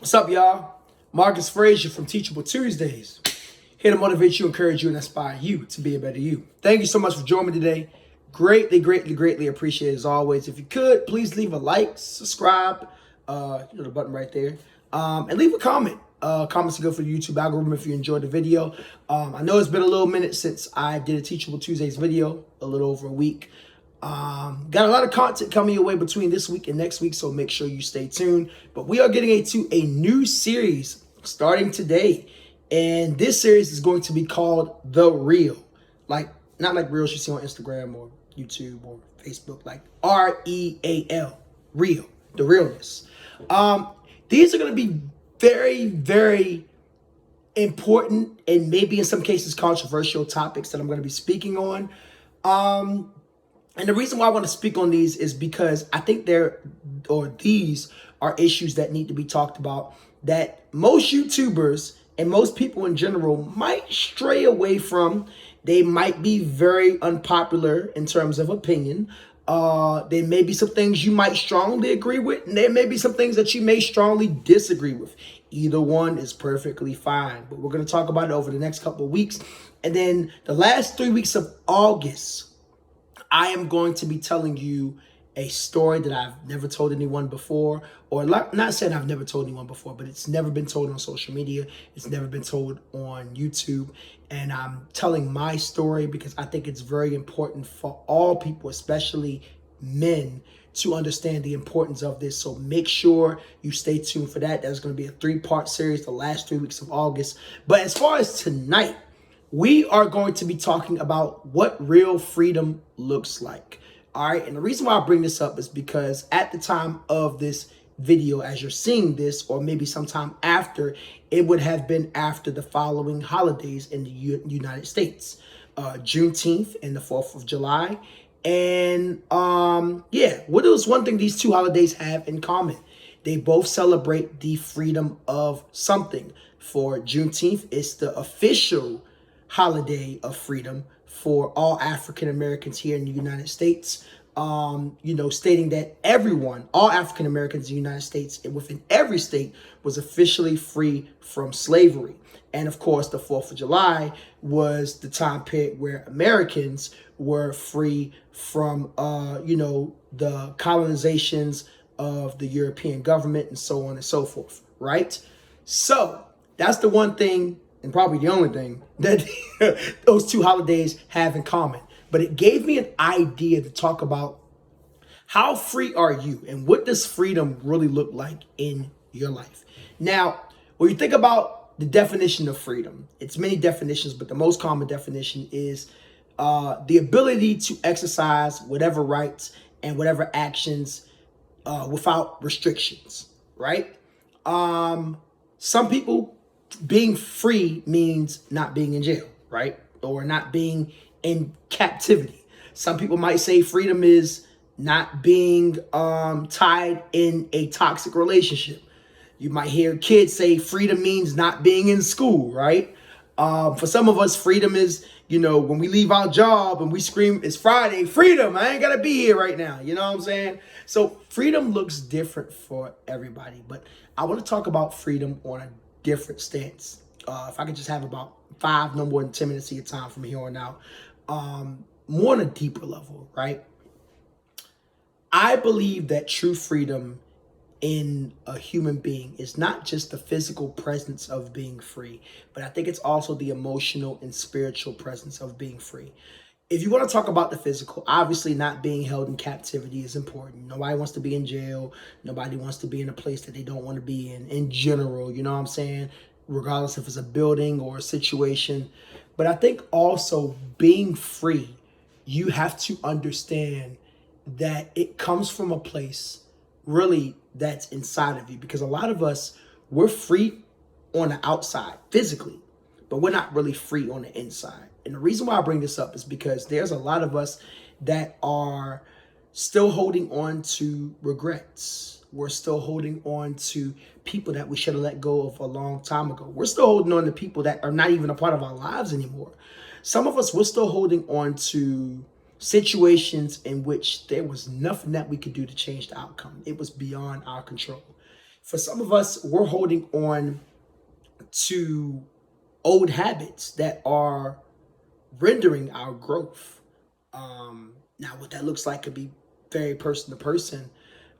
What's up, y'all? Marcus Frazier from Teachable Tuesdays. Here to motivate you, encourage you, and inspire you to be a better you. Thank you so much for joining me today. Greatly appreciate it as always. If you could, please leave a like, subscribe, the button right there, and leave a comment. Comments are good for the YouTube algorithm if you enjoyed the video. I know it's been a little minute since I did a Teachable Tuesdays video, a little over a week. Got a lot of content coming your way between this week and next week, so make sure you stay tuned. But we are getting into a new series starting today, and this series is going to be called The Real. Like, not like reels you see on Instagram or YouTube or Facebook, like REAL, real, the realness. These are going to be very important and maybe in some cases controversial topics that I'm going to be speaking on. And the reason why I want to speak on these is because I think these are issues that need to be talked about that most YouTubers and most people in general might stray away from. They might be very unpopular in terms of opinion. There may be some things you might strongly agree with, and there may be some things that you may strongly disagree with. Either one is perfectly fine, but we're going to talk about it over the next couple of weeks. And then the last 3 weeks of August, I am going to be telling you a story that I've never told anyone before, or not saying I've never told anyone before, but it's never been told on social media. It's never been told on YouTube. And I'm telling my story because I think it's very important for all people, especially men, to understand the importance of this. So make sure you stay tuned for that. There's going to be a 3-part series the last 3 weeks of August. But as far as tonight, we are going to be talking about what real freedom looks like. All right. And the reason why I bring this up is because at the time of this video, as you're seeing this, or maybe sometime after, it would have been after the following holidays in the United States, Juneteenth and the 4th of July. And what is one thing these two holidays have in common? They both celebrate the freedom of something. For Juneteenth, it's the official holiday of freedom for all African Americans here in the United States, stating that all African Americans in the United States and within every state was officially free from slavery. And of course, the 4th of July was the time period where Americans were free from, the colonizations of the European government and so on and so forth, right? So that's the one thing, and probably the only thing that those two holidays have in common. But it gave me an idea to talk about how free are you and what does freedom really look like in your life. Now, when you think about the definition of freedom, it's many definitions, but the most common definition is the ability to exercise whatever rights and whatever actions without restrictions, right? Some people, being free means not being in jail, right? Or not being in captivity. Some people might say freedom is not being tied in a toxic relationship. You might hear kids say freedom means not being in school, right? For some of us, freedom is, when we leave our job and we scream, it's Friday, freedom, I ain't got to be here right now. You know what I'm saying? So freedom looks different for everybody. But I want to talk about freedom on a different stance. If I could just have about 5, no more than 10 minutes of your time from here on out, more on a deeper level, right? I believe that true freedom in a human being is not just the physical presence of being free, but I think it's also the emotional and spiritual presence of being free. If you want to talk about the physical, obviously not being held in captivity is important. Nobody wants to be in jail. Nobody wants to be in a place that they don't want to be in general, you know what I'm saying? Regardless if it's a building or a situation. But I think also being free, you have to understand that it comes from a place really that's inside of you. Because a lot of us, we're free on the outside physically, but we're not really free on the inside. And the reason why I bring this up is because there's a lot of us that are still holding on to regrets. We're still holding on to people that we should have let go of a long time ago. We're still holding on to people that are not even a part of our lives anymore. Some of us, we're still holding on to situations in which there was nothing that we could do to change the outcome. It was beyond our control. For some of us, we're holding on to old habits that are rendering our growth. Now, what that looks like could be very person to person.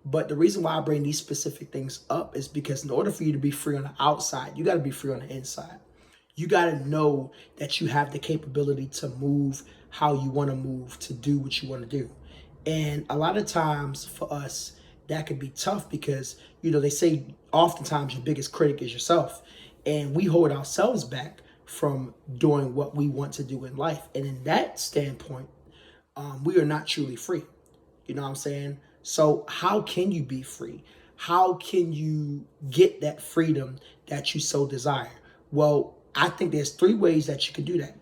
But the reason why I bring these specific things up is because in order for you to be free on the outside, you got to be free on the inside. You got to know that you have the capability to move how you want to move, to do what you want to do. And a lot of times for us, that can be tough because, they say oftentimes your biggest critic is yourself. And we hold ourselves back from doing what we want to do in life. And in that standpoint, we are not truly free. You know what I'm saying? So how can you be free? How can you get that freedom that you so desire? Well, I think there's three ways that you can do that.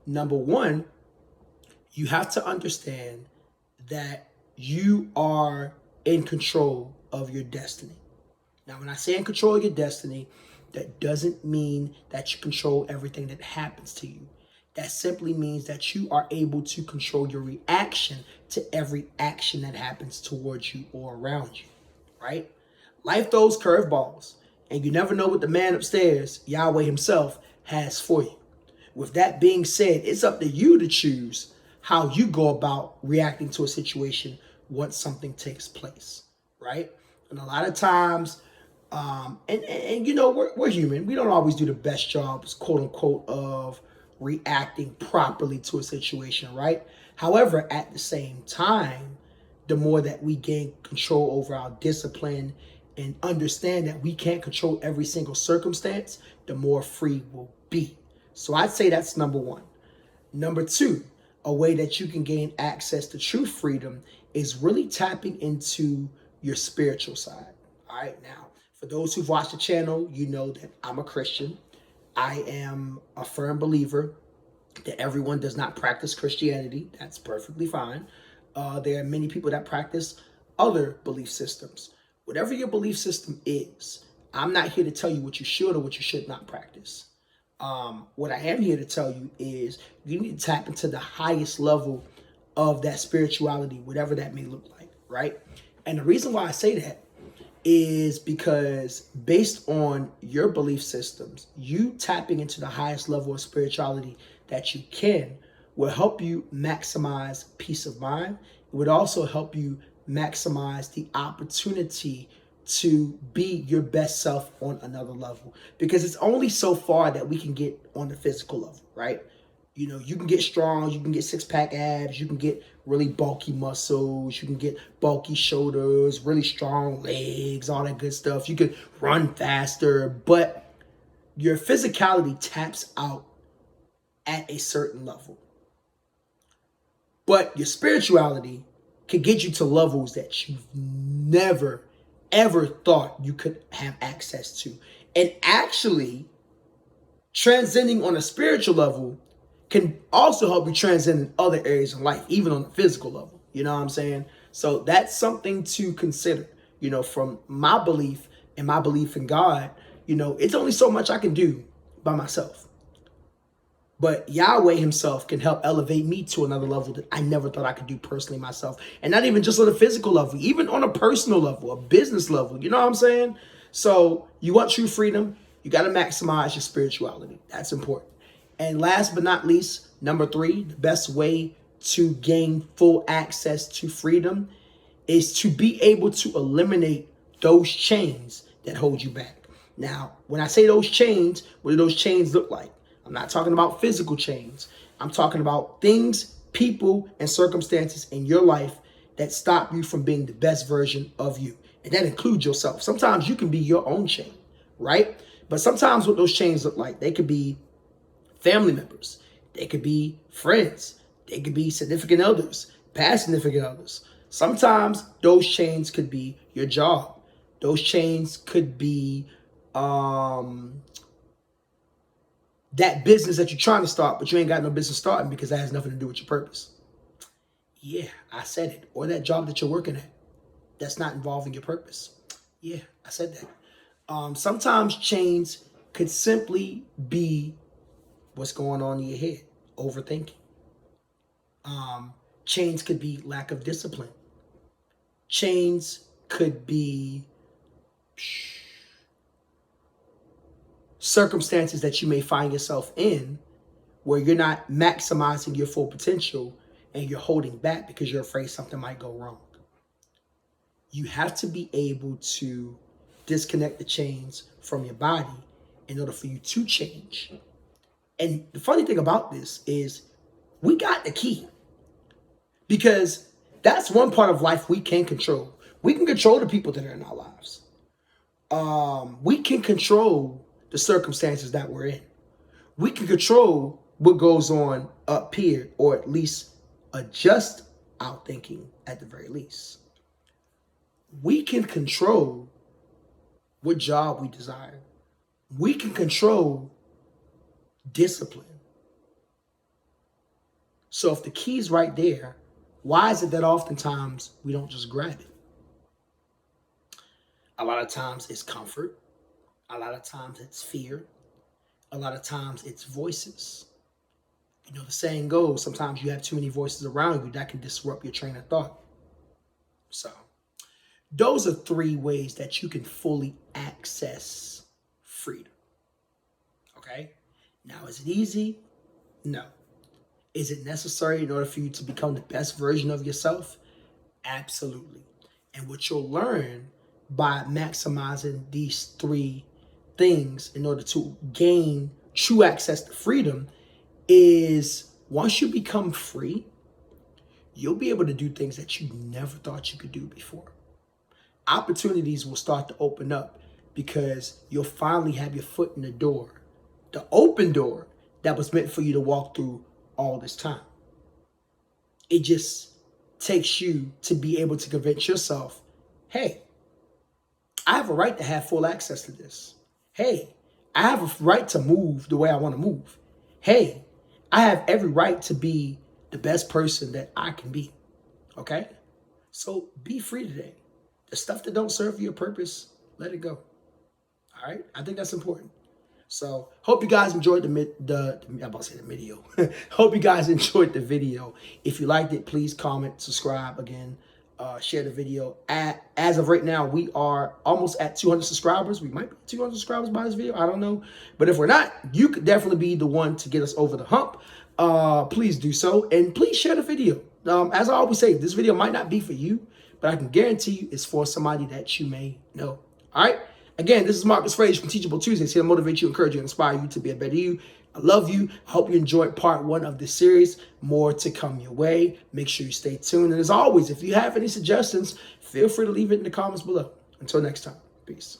Number one, you have to understand that you are in control of your destiny. Now, when I say in control of your destiny, that doesn't mean that you control everything that happens to you. That simply means that you are able to control your reaction to every action that happens towards you or around you, right? Life throws curveballs, and you never know what the man upstairs, Yahweh himself, has for you. With that being said, it's up to you to choose how you go about reacting to a situation once something takes place, right? And a lot of times, we're human. We don't always do the best jobs, quote unquote, of reacting properly to a situation, right? However, at the same time, the more that we gain control over our discipline and understand that we can't control every single circumstance, the more free we'll be. So I'd say that's number one. Number two, a way that you can gain access to true freedom is really tapping into your spiritual side. All right, now, for those who've watched the channel, you know that I'm a Christian. I am a firm believer that everyone does not practice Christianity. That's perfectly fine. There are many people that practice other belief systems. Whatever your belief system is, I'm not here to tell you what you should or what you should not practice. What I am here to tell you is you need to tap into the highest level of that spirituality, whatever that may look like, right? And the reason why I say that is because based on your belief systems, you tapping into the highest level of spirituality that you can will help you maximize peace of mind. It would also help you maximize the opportunity to be your best self on another level, because it's only so far that we can get on the physical level, right? You can get strong, you can get six-pack abs, you can get really bulky muscles, you can get bulky shoulders, really strong legs, all that good stuff. You can run faster, but your physicality taps out at a certain level. But your spirituality can get you to levels that you've never, ever thought you could have access to. And actually, transcending on a spiritual level can also help you transcend in other areas of life, even on the physical level. You know what I'm saying? So that's something to consider. From my belief and my belief in God, it's only so much I can do by myself. But Yahweh himself can help elevate me to another level that I never thought I could do personally myself. And not even just on a physical level, even on a personal level, a business level. You know what I'm saying? So you want true freedom, you got to maximize your spirituality. That's important. And last but not least, number three, the best way to gain full access to freedom is to be able to eliminate those chains that hold you back. Now, when I say those chains, what do those chains look like? I'm not talking about physical chains. I'm talking about things, people, and circumstances in your life that stop you from being the best version of you. And that includes yourself. Sometimes you can be your own chain, right? But sometimes what those chains look like, they could be family members. They could be friends. They could be significant others, past significant others. Sometimes those chains could be your job. Those chains could be that business that you're trying to start, but you ain't got no business starting because that has nothing to do with your purpose. Yeah, I said it. Or that job that you're working at, that's not involving your purpose. Yeah, I said that. Sometimes chains could simply be what's going on in your head, overthinking. Chains could be lack of discipline. Chains could be circumstances that you may find yourself in where you're not maximizing your full potential and you're holding back because you're afraid something might go wrong. You have to be able to disconnect the chains from your body in order for you to change. And the funny thing about this is we got the key, because that's one part of life we can control. We can control the people that are in our lives. We can control the circumstances that we're in. We can control what goes on up here, or at least adjust our thinking at the very least. We can control what job we desire. We can control discipline. So if the key is right there, why is it that oftentimes we don't just grab it? A lot of times it's comfort. A lot of times it's fear. A lot of times it's voices. You know, the saying goes, sometimes you have too many voices around you that can disrupt your train of thought. So those are 3 ways that you can fully access freedom. Okay? Now, is it easy? No. Is it necessary in order for you to become the best version of yourself? Absolutely. And what you'll learn by maximizing these 3 things in order to gain true access to freedom is, once you become free, you'll be able to do things that you never thought you could do before. Opportunities will start to open up because you'll finally have your foot in the door, the open door that was meant for you to walk through all this time. It just takes you to be able to convince yourself, hey, I have a right to have full access to this. Hey, I have a right to move the way I want to move. Hey, I have every right to be the best person that I can be. Okay? So be free today. The stuff that don't serve your purpose, let it go. All right? I think that's important. So hope you guys enjoyed I'm about to say the video. Hope you guys enjoyed the video. If you liked it, please comment, subscribe again, share the video. As of right now, we are almost at 200 subscribers. We might be 200 subscribers by this video. I don't know. But if we're not, you could definitely be the one to get us over the hump. Please do so. And please share the video. As I always say, this video might not be for you, but I can guarantee you it's for somebody that you may know. All right? Again, this is Marcus Frazier from Teachable Tuesdays, here to motivate you, encourage you, and inspire you to be a better you. I love you. I hope you enjoyed part 1 of this series. More to come your way. Make sure you stay tuned. And as always, if you have any suggestions, feel free to leave it in the comments below. Until next time, peace.